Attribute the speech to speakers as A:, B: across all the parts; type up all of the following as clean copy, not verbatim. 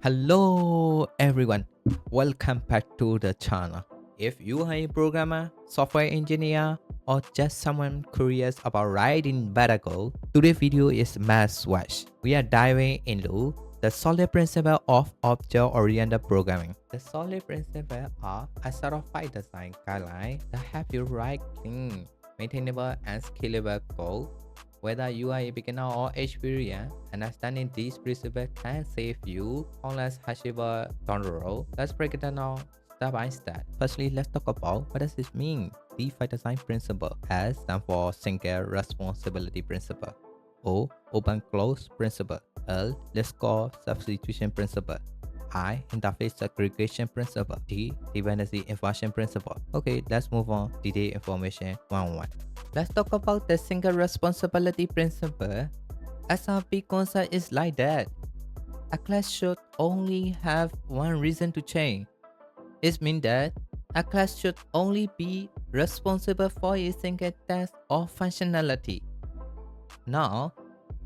A: Hello everyone, welcome back to the channel. If you are a programmer, software engineer, or just someone curious about writing better code, today's video is must watch. We are diving into the solid principle of object-oriented programming. The solid principles are a sort of by design guideline that help you write clean, maintainable, and scalable code. Whether you are a beginner or experienced, understanding these principles can save you countless hashable down the road. Let's break it down step by step. Firstly, let's talk about what does this mean. The by design principle S stands for single responsibility principle. O, open close principle. L, Liskov substitution principle. I, interface segregation principle. D, dependency inversion principle. Okay, let's move on. Detailed information 1-1. Let's talk about the single responsibility principle. SRP concept is like that. A class should only have one reason to change. It means that a class should only be responsible for a single task or functionality. Now,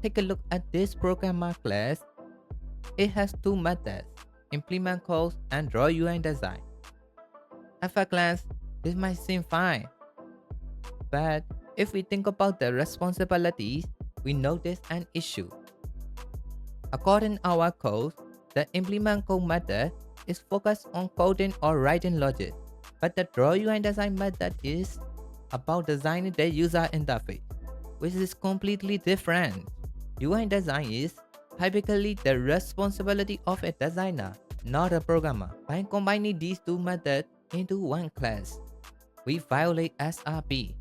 A: take a look at this programmer class. It has two methods, implement code and draw UI design. At first glance, this might seem fine. But if we think about the responsibilities, we notice an issue. According to our code, the implement code method is focused on coding or writing logic, but the draw UI design method is about designing the user interface, which is completely different. UI design is typically the responsibility of a designer, not a programmer. By combining these two methods into one class, we violate SRP.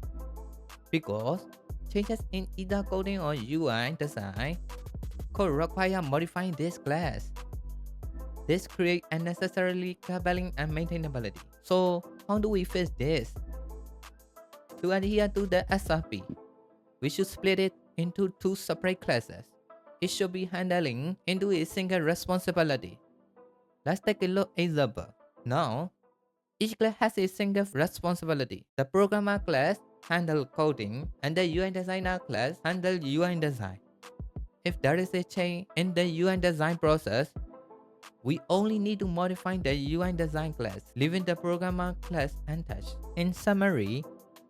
A: Because changes in either coding or UI design could require modifying this class. This creates unnecessarily cabling and maintainability. So how do we fix this? To adhere to the SRP, we should split it into two separate classes. It should be handling into a single responsibility. Let's take a look at example. Now, each class has a single responsibility. The programmer class handle coding and the UI designer class handle UI design. If there is a change in the UI design process, we only need to modify the UI design class, leaving the programmer class untouched. In summary,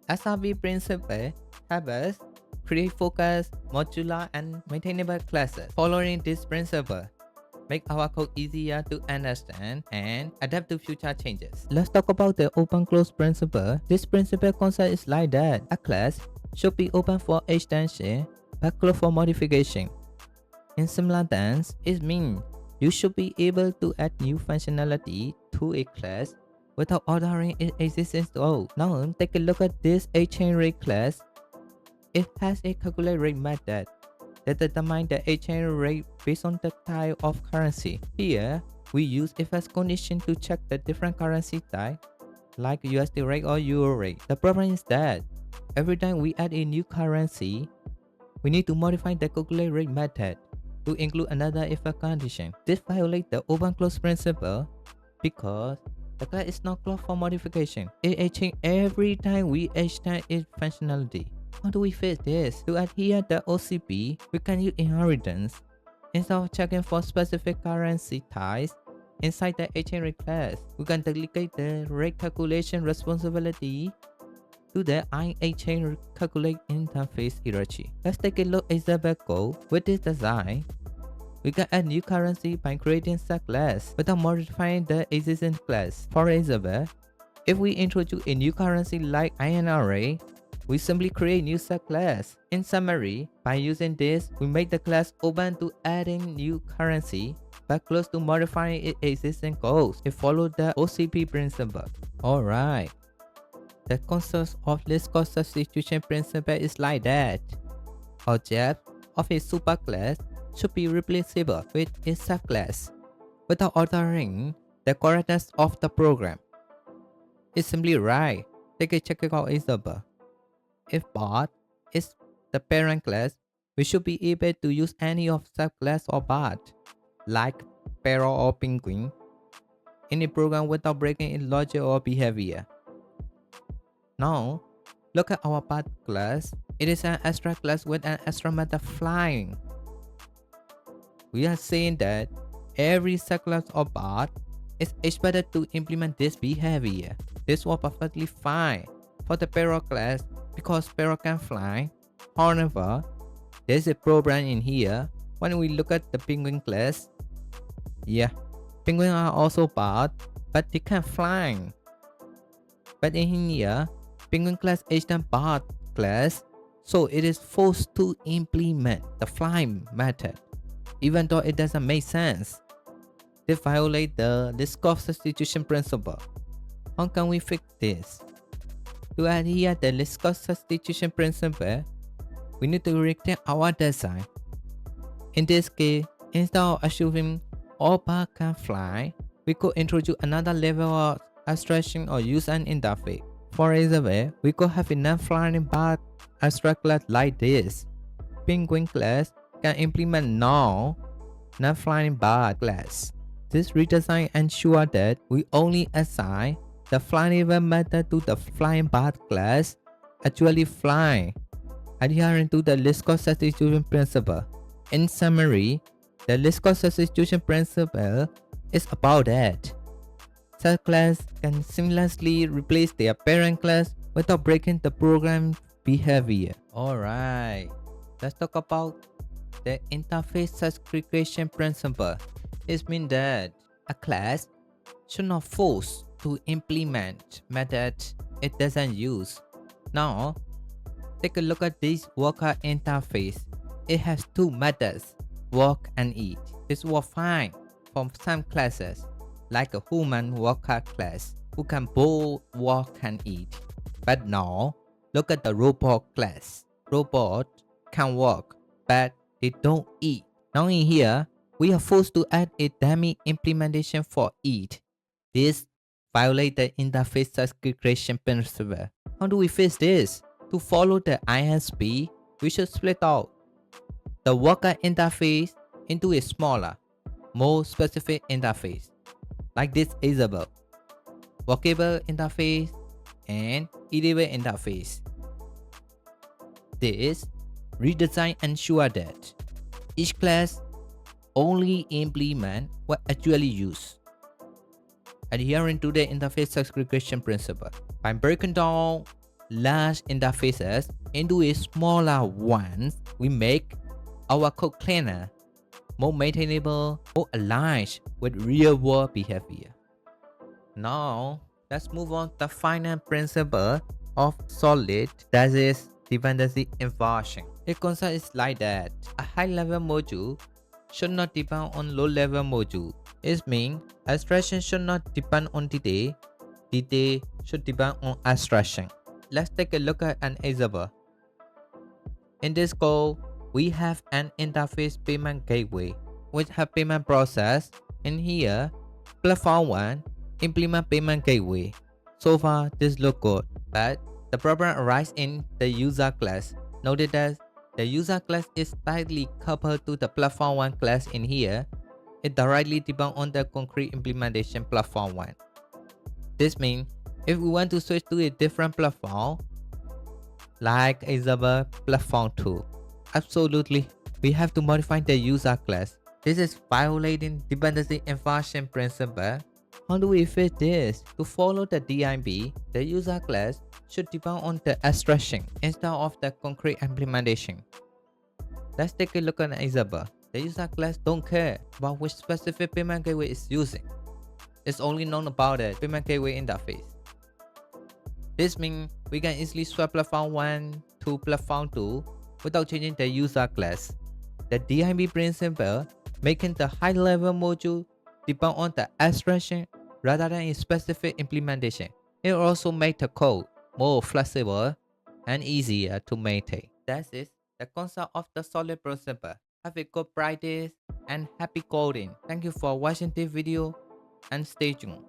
A: SRP principle helps us create focused, modular, and maintainable classes. Following this principle make our code easier to understand and adapt to future changes. Let's talk about the open-close principle. This principle concept is like that. A class should be open for extension but closed for modification. In similar terms, it means you should be able to add new functionality to a class without altering its existence at all. Now, take a look at this exchange rate class. It has a calculate rate method that determine the exchange rate based on the type of currency. Here, we use if as condition to check the different currency type, like USD rate or Euro rate. The problem is that every time we add a new currency, we need to modify the calculate rate method to include another if a condition. This violates the open-close principle because the class is not closed for modification. It exchanges every time we extend its functionality. How do we fix this? To adhere the OCP, we can use inheritance. Instead of checking for specific currency types inside the exchange rate class, we can delegate the rate calculation responsibility to the iExchange calculate interface hierarchy. Let's take a look at example code. With this design, we can add new currency by creating such class without modifying the existing class. For example, if we introduce a new currency like INR, we simply create new subclass. In summary, by using this, we make the class open to adding new currency but closed to modifying its existing codes. It follows the OCP principle. Alright. The concept of Liskov substitution principle is like that. Object of a superclass should be replaceable with a subclass without altering the correctness of the program. It's simply right. Take a check-out example. If bot is the parent class, we should be able to use any of subclass or bot, like parrot or penguin, in a program without breaking its logic or behavior. Now, look at our bot class. It is an abstract class with an extra method flying. We are saying that every circular or path, it's expected to implement this behavior. This was perfectly fine for the parrot class because parrot can fly. However, there's a problem in here. When we look at the penguin class, yeah, penguins are also birds, but they can fly. But in here, penguin class is the bird class, so it is forced to implement the flying method, even though it doesn't make sense. They violate the Liskov Substitution principle. How can we fix this? To adhere to the Liskov Substitution principle, we need to recreate our design. In this case, instead of assuming all birds can fly, we could introduce another level of abstraction or use an interface. For example, we could have a non-flying bird abstract class like this. Penguin class can implement non-flying bird class. This redesign ensures that we only assign the flying method to the flying bird class actually flying, adhering to the Liskov substitution principle. In summary, the Liskov substitution principle is about that. Such class can seamlessly replace their parent class without breaking the program behavior. Alright, let's talk about the interface segregation principle. It means that a class should not force to implement methods it doesn't use. Now, take a look at this worker interface. It has two methods, work and eat. This works fine for some classes, like a human worker class who can both work and eat. But now, look at the robot class. Robot can work, but they don't eat. Now in here, we are forced to add a dummy implementation for eat. This violates the interface segregation principle. How do we fix this? To follow the ISP, we should split out the worker interface into a smaller, more specific interface, like this example: workable interface and eatable interface. This redesign ensures that each class only implement what actually used, adhering to the interface segregation principle. By breaking down large interfaces into a smaller ones, we make our code cleaner, more maintainable, more aligned with real-world behavior. Now, let's move on to the final principle of solid, that is dependency inversion. The concept is like that: a high-level module should not depend on low-level module. It means abstraction should not depend on detail should depend on abstraction. Let's take a look at an example. In this code, we have an interface payment gateway with a payment process. In here, platform 1 implement payment gateway. So far, this looks good, but the problem arises in the user class. Notice that the user class is tightly coupled to the platform 1 class in here. It directly depends on the concrete implementation platform 1. This means if we want to switch to a different platform, like example platform 2, absolutely, we have to modify the user class. This is violating dependency inversion principle. How do we fix this? To follow the DIB, the user class should depend on the abstraction instead of the concrete implementation. Let's take a look at an example. The user class don't care about which specific payment gateway is using. It's only known about the payment gateway interface. This means we can easily swap platform 1 to platform 2 without changing the user class. The DIB principle making the high-level module depend on the abstraction rather than a specific implementation. It also makes the code more flexible and easier to maintain. That is the concept of the solid principle. Have a good practice and happy coding. Thank you for watching this video and stay tuned.